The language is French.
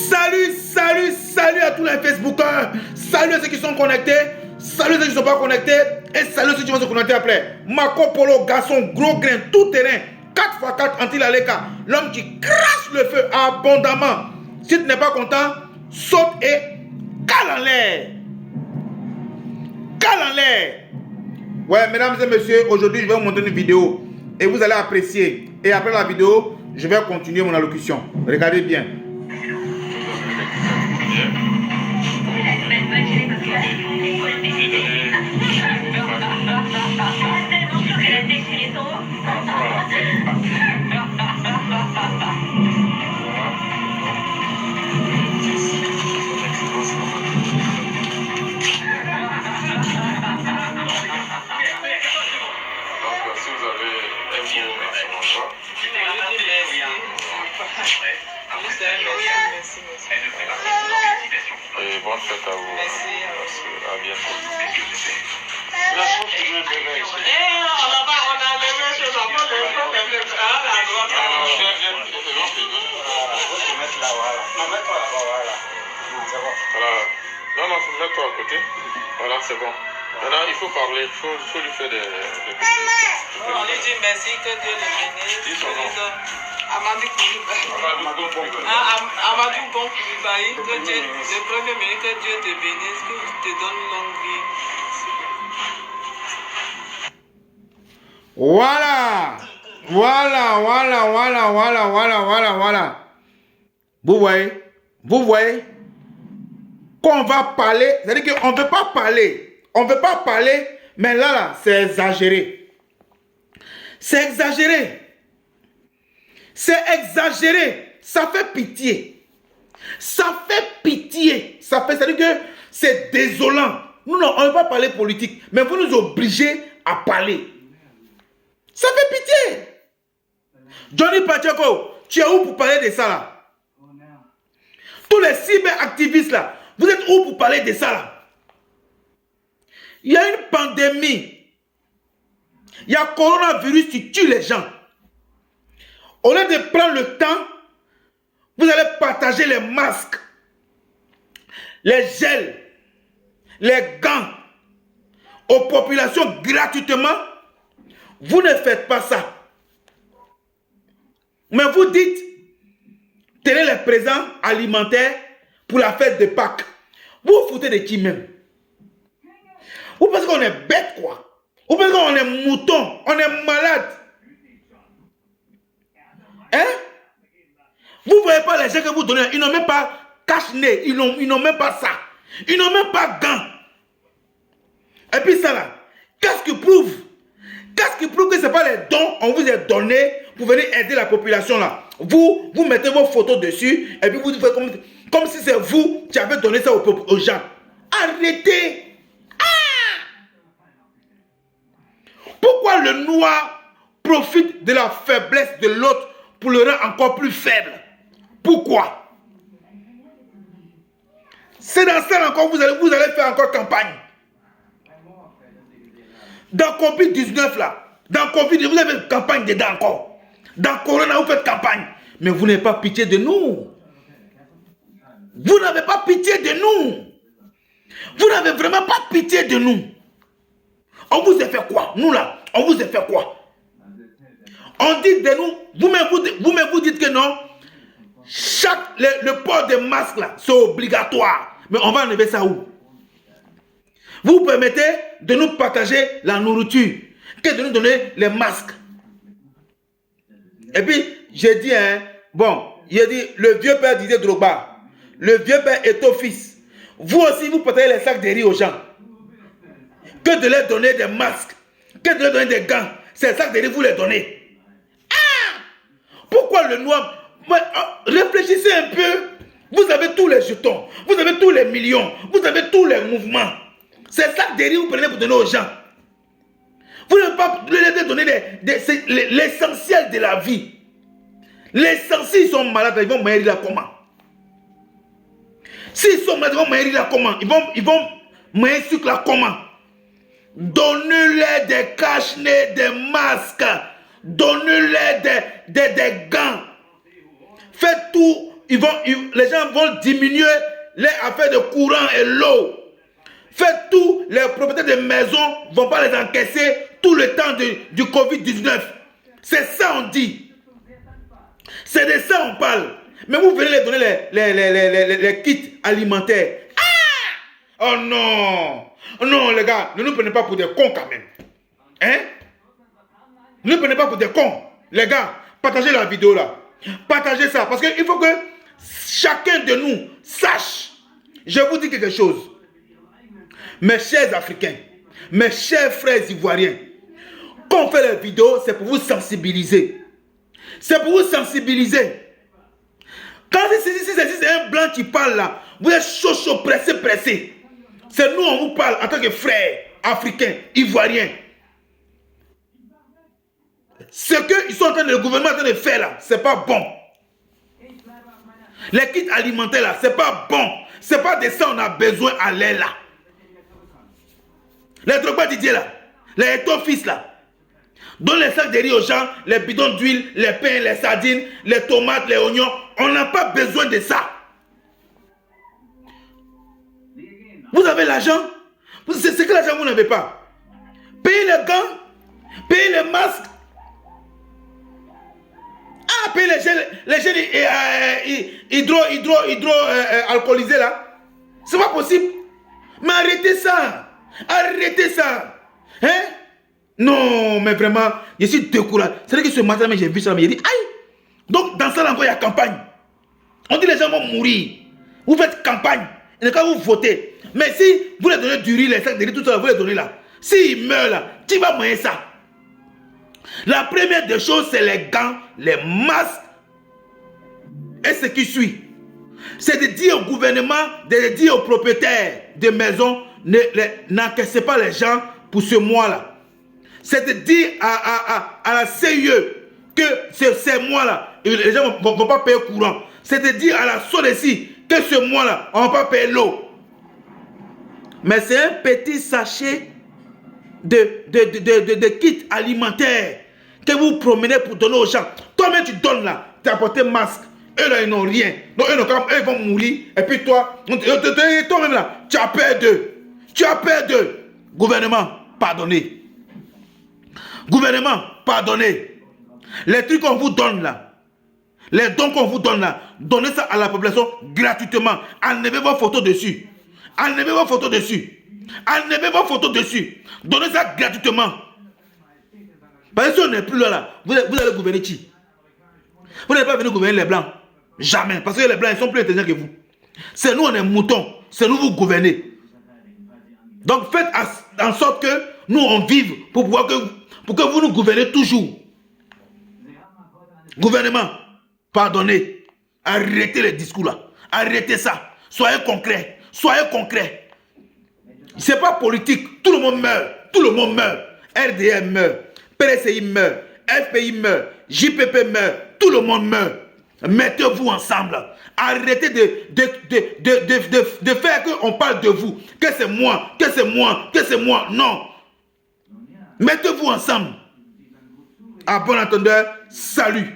Salut à tous les Facebookers. Salut à ceux qui sont connectés. Salut à ceux qui ne sont pas connectés. Et salut à ceux qui vont se connecter après. Marco Polo, garçon, gros grain, tout terrain. 4x4 anti-Laleka. L'homme qui crache le feu abondamment. Si tu n'es pas content, saute et cale en l'air. Cale en l'air. Ouais, mesdames et messieurs, aujourd'hui je vais vous montrer une vidéo. Et vous allez apprécier. Et après la vidéo, je vais continuer mon allocution. Regardez bien. Et bonne fête à vous. Merci. À bientôt. Voilà. Non, mets-toi à côté. Voilà, c'est bon. Maintenant, il faut parler, il faut lui faire des petits. On lui dit merci, que Dieu le bénisse. Dis son nom. Amadou Bon Koulibaly, que Dieu, le premier ministre, que Dieu te bénisse, que te donne longue vie. Voilà. Vous voyez, quand on va parler, c'est-à-dire qu'on ne veut pas parler, mais là, c'est exagéré. C'est exagéré. Ça fait pitié. C'est-à-dire que c'est désolant. Nous, on ne veut pas parler politique, mais vous nous obligez à parler. Ça fait pitié. Johnny Pacheco, tu es où pour parler de ça là? Tous les cyberactivistes là, vous êtes où pour parler de ça là? Il y a une pandémie. Il y a coronavirus qui tue les gens. Au lieu de prendre le temps, vous allez partager les masques, les gels, les gants aux populations gratuitement. Vous ne faites pas ça. Mais vous dites, tenez les présents alimentaires pour la fête de Pâques. Vous vous foutez de qui même? Vous pensez qu'on est bête quoi? Vous pensez qu'on est mouton? On est malade? Hein? Vous ne voyez pas les gens que vous donnez, ils n'ont même pas cache-nez, ils n'ont même pas ça. Ils n'ont même pas gants. Et puis ça là, qu'est-ce qui prouve? Qu'est-ce qui prouve que ce n'est pas les dons qu'on vous a donnés pour venir aider la population là? Vous mettez vos photos dessus et puis vous faites comme si c'est vous qui avez donné ça aux gens. Arrêtez! Pourquoi le noir profite de la faiblesse de l'autre pour le rendre encore plus faible? Pourquoi? C'est dans ça encore vous allez faire encore campagne. Dans Covid-19 là, dans Covid, vous avez une campagne dedans encore. Dans Corona, vous faites campagne. Mais vous n'avez pas pitié de nous. Vous n'avez pas pitié de nous. Vous n'avez vraiment pas pitié de nous. On vous a fait quoi? Nous là, on vous a fait quoi? On dit de nous, vous-même vous dites que non. Le port des masques là, c'est obligatoire. Mais on va enlever ça où? Vous permettez de nous partager la nourriture que de nous donner les masques. Et puis, j'ai dit, le vieux père disait Drogba, le vieux père est au fils. Vous aussi, vous partagez les sacs de riz aux gens. Que de leur donner des masques, que de leur donner des gants. Ces sacs de riz, vous les donnez. Pourquoi le noir? Réfléchissez un peu. Vous avez tous les jetons, vous avez tous les millions, vous avez tous les mouvements. C'est ça que vous prenez pour donner aux gens. Vous ne pouvez pas leur donner l'essentiel de la vie. L'essentiel, ils sont malades, ils vont mourir là comment? S'ils sont malades, ils vont mourir là comment? Ils vont mourir sur là comment? Donnez-leur des cache-nez, des masques. Donnez-leur des gants. Faites tout les gens vont diminuer les affaires de courant et l'eau. Faites tout, les propriétaires de maisons ne vont pas les encaisser tout le temps du Covid-19. C'est ça on dit. C'est de ça on parle. Mais vous venez les donner les kits alimentaires. Ah! Oh non! Non les gars, ne nous prenez pas pour des cons quand même. Hein? Ne nous prenez pas pour des cons. Les gars, partagez la vidéo là. Partagez ça. Parce qu'il faut que chacun de nous sache. Je vous dis quelque chose. Mes chers Africains, mes chers frères ivoiriens, quand on fait les vidéos, c'est pour vous sensibiliser. C'est pour vous sensibiliser. Quand c'est un blanc qui parle là, vous êtes chaud, pressé. C'est nous, on vous parle en tant que frères africains, ivoiriens. Ce que le gouvernement est en train de faire là, c'est pas bon. Les kits alimentaires là, c'est pas bon. C'est pas de ça on a besoin à l'air là. Les Drogba Didier là, les Eto fils là, donnent les sacs de riz aux gens, les bidons d'huile, les pains, les sardines, les tomates, les oignons. On n'a pas besoin de ça. Vous avez l'argent? C'est que l'argent vous n'avez pas. Payez les gants, payez les masques. Ah, payez les gels alcoolisés là. C'est pas possible. Mais arrêtez ça. Arrêtez ça. Hein? Non, mais vraiment, je suis découragé. C'est vrai que ce matin, j'ai vu ça, mais j'ai dit, aïe. Donc, dans ça, encore, il y a campagne. On dit les gens vont mourir. Vous faites campagne. Et quand vous votez. Mais si vous les donnez du riz, les sacs de riz, tout ça, vous les donnez là. S'ils meurent là, qui va moyen ça? La première des choses, c'est les gants, les masques et ce qui suit. C'est de dire au gouvernement, de dire aux propriétaires de maisons, n'encaissez pas les gens pour ce mois-là. C'est de dire à la CIE que ces mois-là, les gens ne vont pas payer courant. C'est de dire à la SODECI que ce mois-là, on ne va pas payer l'eau. Mais c'est un petit sachet de kits alimentaires que vous promenez pour donner aux gens. Toi-même, tu donnes là, tu as apporté masque. Eux là, ils n'ont rien. Donc, eux vont mourir. Et puis toi, toi-même là, tu as peur d'eux. Tu as peur d'eux. Gouvernement, pardonnez. Gouvernement, pardonnez. Les trucs qu'on vous donne là, les dons qu'on vous donne là, donnez ça à la population gratuitement. Enlevez vos photos dessus. Enlevez vos photos dessus. Enlevez vos photos dessus. Donnez ça gratuitement. Parce que si on n'est plus là, vous allez gouverner qui? Vous n'allez pas venir gouverner les blancs. Jamais. Parce que les blancs, ils sont plus intelligents que vous. C'est nous, on est moutons. C'est nous, vous gouvernez. Donc faites en sorte que nous, on vive pour que vous nous gouvernez toujours. Gouvernement, pardonnez. Arrêtez les discours là. Arrêtez ça. Soyez concrets. Soyez concrets. C'est pas politique. Tout le monde meurt. Tout le monde meurt. RDM meurt. PDCI meurt. FPI meurt. JPP meurt. Tout le monde meurt. Mettez-vous ensemble. Arrêtez de faire qu'on parle de vous. Que c'est moi. Que c'est moi. Que c'est moi. Non. Mettez-vous ensemble. À bon entendeur, salut.